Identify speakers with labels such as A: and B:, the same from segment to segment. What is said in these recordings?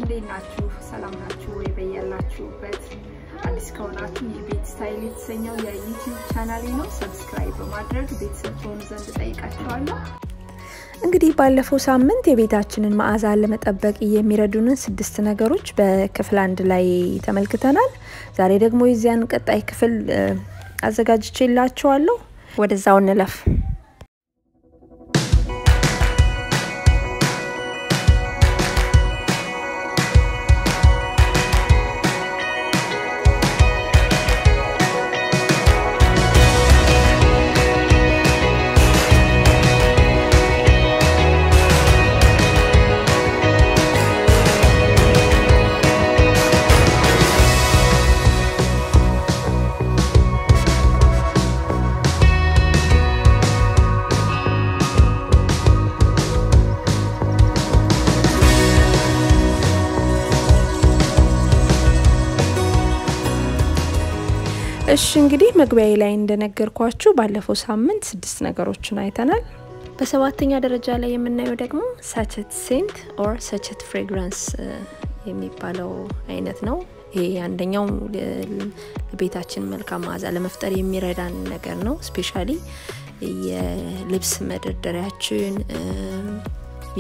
A: እንዴት ናችሁ? ሰላም ናችሁ ወይ? በያላችሁበት አዲስ ከሆናችሁ የቤትስታይል የተሰኘው የዩቲዩብ ቻናሌ ነው። ሰብስክራይብ በማድረግ ቤተሰብ ትሆኑ ዘንድ ጠይቃችኋለሁ።
B: እንግዲህ ባለፈው ሳምንት የቤታችንን መዓዛ ለመጠበቅ የሚረዱንን 6 ነገሮች በክፍል 1 ላይ ተመልክተናል። ዛሬ ደግሞ የዚያን ቀጣይ ክፍል አዘጋጅቼላችኋለሁ። ወደዛው እንለፍ። እሺ እንግዲህ መግቢያዬ ላይ እንደነገርኳችሁ ባለፈው ሳምንት 6 ነገሮችን አይተናል። በሰባተኛ ደረጃ ላይ የምናየው ደግሞ Sachet scent or Sachet fragrance የሚባለው አይነት ነው። ይሄ አንደኛው ለቤታችን መልካም መዓዛ ለመፍጠር የሚረዳን ነገር ነው። ስፔሻሊ የልብስ መደርደሪያችን፣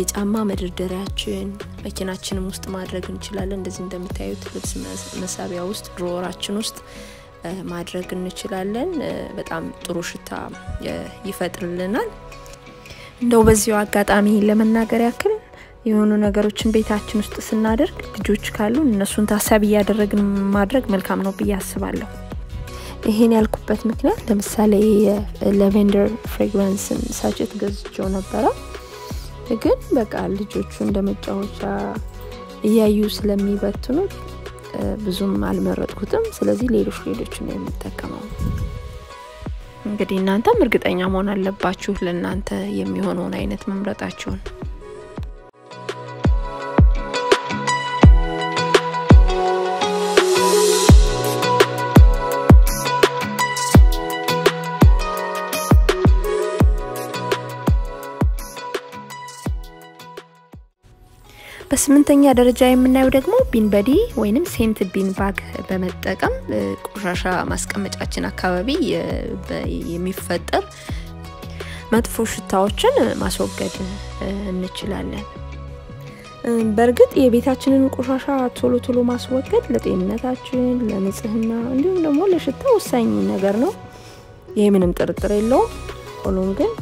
B: የጫማ መደርደሪያችን መኪናችንም ውስጥ ማድረግ እንችላለን። እንደዚህ እንደምታዩት ልብስ መሳቢያ ውስጥ ድሮወራችን ውስጥ ማድረግ እንችላለን። በጣም ጥሩ ሽታ ይፈጥርልናል። እንደው በዚሁ አጋጣሚ ለመናገር ያክል የሆኑ ነገሮችን ቤታችን ውስጥ ስናደርግ ልጆች ካሉ እነሱን ታሳቢ ያደረግን ማድረግ መልካም ነው ብዬ አስባለሁ። ይሄን ያልኩበት ምክንያት ለምሳሌ ላቬንደር ፍሬግራንስን ሳቼት ገዝቼው ነበር። ግን በቃ ልጆቹ እንደመጫወቻ እያዩ ስለሚበትኑት ብዙም አልመረጥኩትም። ስለዚህ ሌሎች ነው የምጠቀመው። እንግዲህ እናንተም እርግጠኛ መሆን አለባችሁ ለእናንተ የሚሆነውን አይነት መምረጣችሁን። በስምንተኛ ደረጃ የምናየው ደግሞ ቢን በዲ ወይንም ሴንት ቢን ባግ በመጠቀም ቆሻሻ ማስቀመጫችን አካባቢ የሚፈጠር መጥፎ ሽታዎችን ማስወገድ እንችላለን። በርግጥ የቤታችንን ቆሻሻ ቶሎ ማስወገድ ለጤንነታችን፣ ለንጽህና እንዲሁም ደግሞ ለሽታ ወሳኝ ነገር ነው። ይሄ ምንም ጥርጥር የለውም። ሆኖም ግን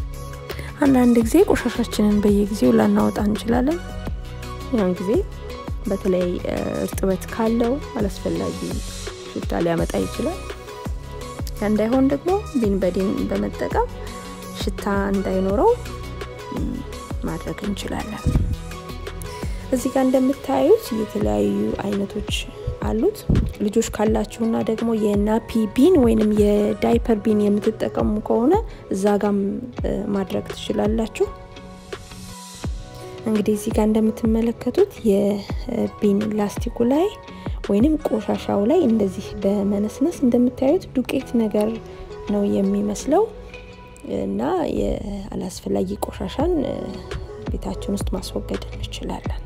B: አንዳንድ ጊዜ ቆሻሻችንን በየጊዜው ላናወጣ እንችላለን። ያን ጊዜ በተለይ እርጥበት ካለው አላስፈላጊ ሽታ ሊያመጣ ይችላል። እንዳይሆን ደግሞ ቢን በዲን በመጠቀም ሽታ እንዳይኖረው ማድረግ እንችላለን። እዚህ ጋር እንደምታዩት የተለያዩ አይነቶች አሉት። ልጆች ካላችሁና ደግሞ የናፒ ቢን ወይንም የዳይፐር ቢን የምትጠቀሙ ከሆነ እዛ ጋር ማድረግ ትችላላችሁ። እንግዲህ እዚህ ጋር እንደምትመለከቱት የቢን ላስቲኩ ላይ ወይንም ቆሻሻው ላይ እንደዚህ በመነስነስ እንደምታዩት ዱቄት ነገር ነው የሚመስለው እና የአላስፈላጊ ቆሻሻን ቤታችን ውስጥ ማስወገድ እንችላለን።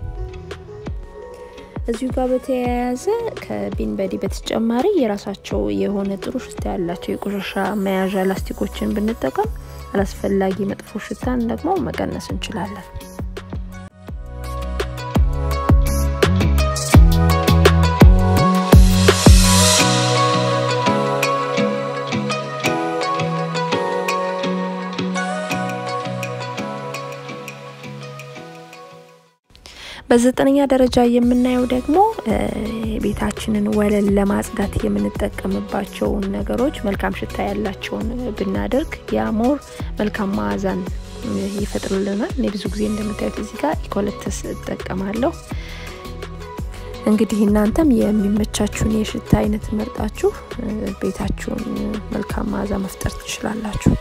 B: እዚሁ ጋር በተያያዘ ከቢን በዲ በተጨማሪ የራሳቸው የሆነ ጥሩ ሽታ ያላቸው የቆሻሻ መያዣ ላስቲኮችን ብንጠቀም አላስፈላጊ መጥፎ ሽታን ደግሞ መቀነስ እንችላለን። በዘጠነኛ ደረጃ የምናየው ደግሞ ቤታችንን ወለል ለማጽዳት የምንጠቀምባቸው ነገሮች መልካም ሽታ ያላቸውን ብናደርግ ያሞር መልካም መዓዛን ይፈጥርልናል። እኔ ብዙ ጊዜ እንደምታዩት እዚህ ጋር ኢኮለተስ እጠቀማለሁ። እንግዲህ እናንተም የሚመቻችሁን የሽታ አይነት መርጣችሁ ቤታችሁን መልካም መዓዛ መፍጠር ትችላላችሁ።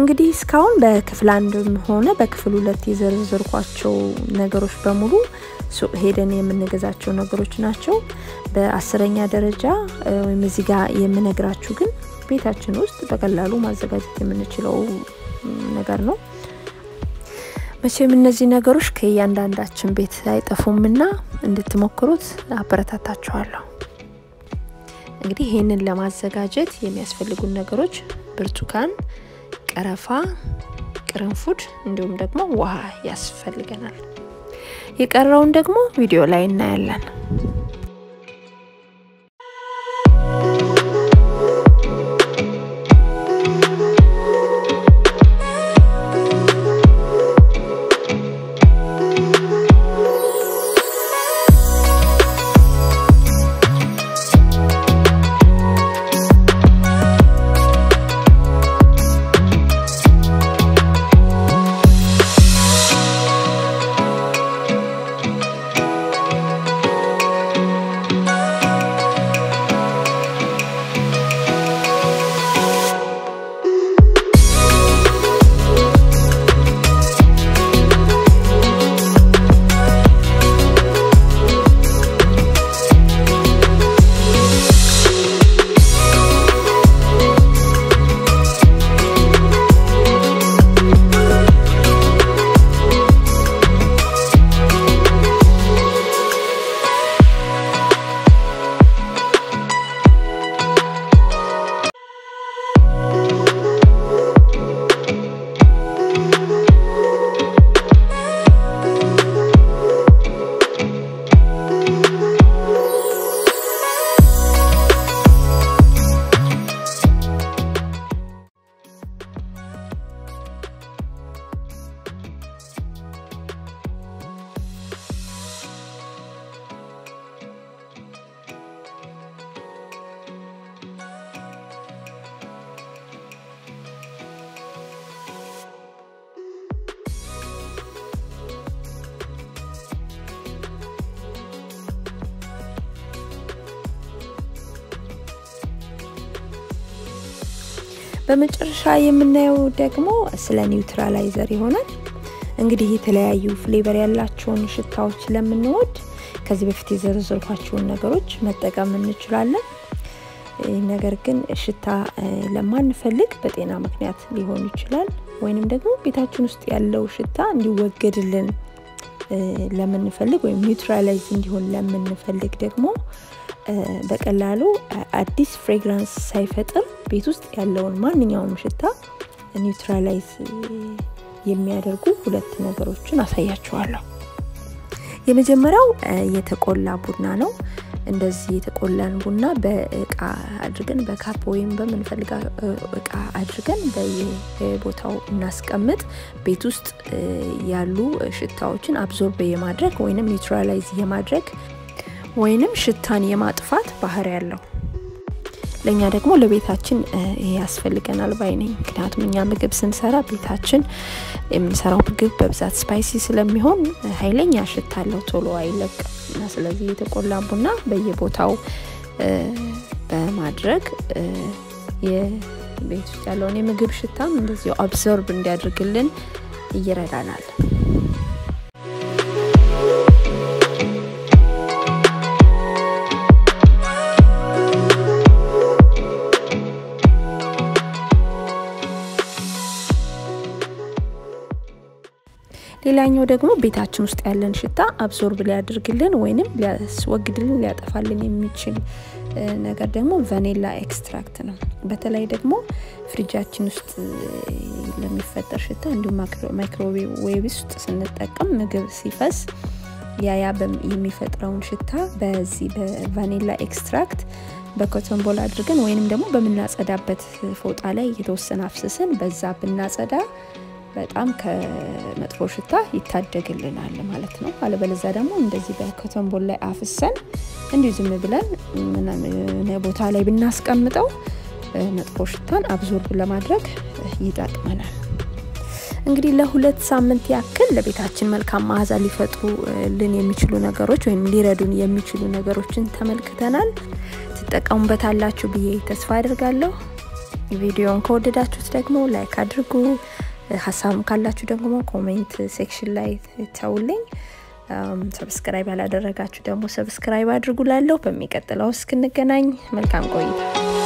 B: እንግዲህ እስካሁን በክፍል 1 ሆነ በክፍል 2 የዘርዘርኳቸው ነገሮች በሙሉ ሱቅ ሄደን የምንገዛቸው ነገሮች ናቸው። በ10ኛ ደረጃ ወይም እዚህ ጋር የምነግራችሁ ግን ቤታችን ውስጥ በቀላሉ ማዘጋጀት የምንችለው ነገር ነው። መቼም እነዚህ ነገሮች ከእያንዳንዳችን ቤት አይጠፉምና እንድትሞክሩት አበረታታችኋለሁ። እንግዲህ ይሄንን ለማዘጋጀት የሚያስፈልጉን ነገሮች ብርቱካን፣ ቀረፋ፣ ቅርንፉድ እንዲሁም ደግሞ ውሃ ያስፈልገናል። የቀረውን ደግሞ ቪዲዮ ላይ እናያለን። በመጨረሻ የምናየው ደግሞ ስለ ኒውትራላይዘር ይሆናል። እንግዲህ የተለያዩ ፍሌቨር ያላቸውን ሽታዎች ለምንወድ ከዚህ በፊት የዘረዘርኳቸውን ነገሮች መጠቀም እንችላለን። ነገር ግን ሽታ ለማንፈልግ በጤና ምክንያት ሊሆን ይችላል ወይንም ደግሞ ቤታችን ውስጥ ያለው ሽታ እንዲወገድልን ለምንፈልግ ወይም ኒውትራላይዝ እንዲሆን ለምንፈልግ ደግሞ በቀላሉ አዲስ ፍሬግራንስ ሳይፈጥር ቤት ውስጥ ያለውን ማንኛውንም ሽታ ኒውትራላይዝ የሚያደርጉ ሁለት ነገሮችን አሳያችኋለሁ። የመጀመሪያው የተቆላ ቡና ነው። እንደዚህ የተቆላን ቡና በእቃ አድርገን በካፕ ወይም በመንፈልጋ እቃ አድርገን በቦታው እናስቀምጥ። ቤት ውስጥ ያሉ ሽታዎችን አብዞርብ የማድረግ ወይንም ኒውትራላይዝ የማድረግ ወይንም ሽታን የማጥፋት ባህሪ ያለው ለኛ ደግሞ ለቤታችን ያስፈልገናል ባይነኝ። ምክንያቱም እኛ ምግብ ስንሰራ ቤታችን የምንሰራው ምግብ በብዛት ስፓይሲ ስለሚሆን ኃይለኛ ሽታ አለው ቶሎ አይለቅም። ስለዚህ የተቆላ ቡና በየቦታው በማድረግ የቤት ውስጥ ያለውን የምግብ ሽታም እንደዚህ አብዞርብ እንዲያደርግልን ይረዳናል። ሌላኛው ደግሞ ቤታችን ውስጥ ያለን ሽታ አብዞርብ ሊያደርግልን ወይንም ሊያስወግድልን ሊያጠፋልን የሚችል ነገር ደግሞ ቫኒላ ኤክስትራክት ነው። በተለይ ደግሞ ፍሪጃችን ውስጥ ለሚፈጠር ሽታ እንዲሁም ማይክሮዌቭ ውስጥ ስንጠቀም ምግብ ሲፈስ ያ የሚፈጥረውን ሽታ በዚህ በቫኒላ ኤክስትራክት በኮተን ቦል አድርገን ወይንም ደግሞ በመናጸዳበት ፎጣ ላይ የተወሰነ አፍስሰን በዛ ብናጸዳ በጣም ከመጥፎ ሽታ ይታደግልናል ማለት ነው። አለበለዚያ ደግሞ እንደዚህ በኮተን ቦል ላይ አፍሰን እንዲሁ ዝም ብለን ቦታ ላይ ብናስቀምጠው መጥፎ ሽታን አብዞርብ ለማድረግ ይጠቅመናል። እንግዲህ ለሁለት ሳምንት ያክል ለቤታችን መልካም መዓዛ ሊፈጥሩልን የሚችሉ ነገሮች ወይም ሊረዱን የሚችሉ ነገሮችን ተመልክተናል። ትጠቀሙበታላችሁ ብዬ ተስፋ አደርጋለሁ። ቪዲዮን ከወደዳችሁት ደግሞ ላይክ አድርጉ ሐሳብ ካላችሁ ደግሞ ኮሜንት ሴክሽን ላይ ተውልኝ ሰብስክራይብ ያላደረጋችሁ ደግሞ ሰብስክራይብ አድርጉ ላለው በሚቀጥለው እስክንገናኝ መልካም ቆይታ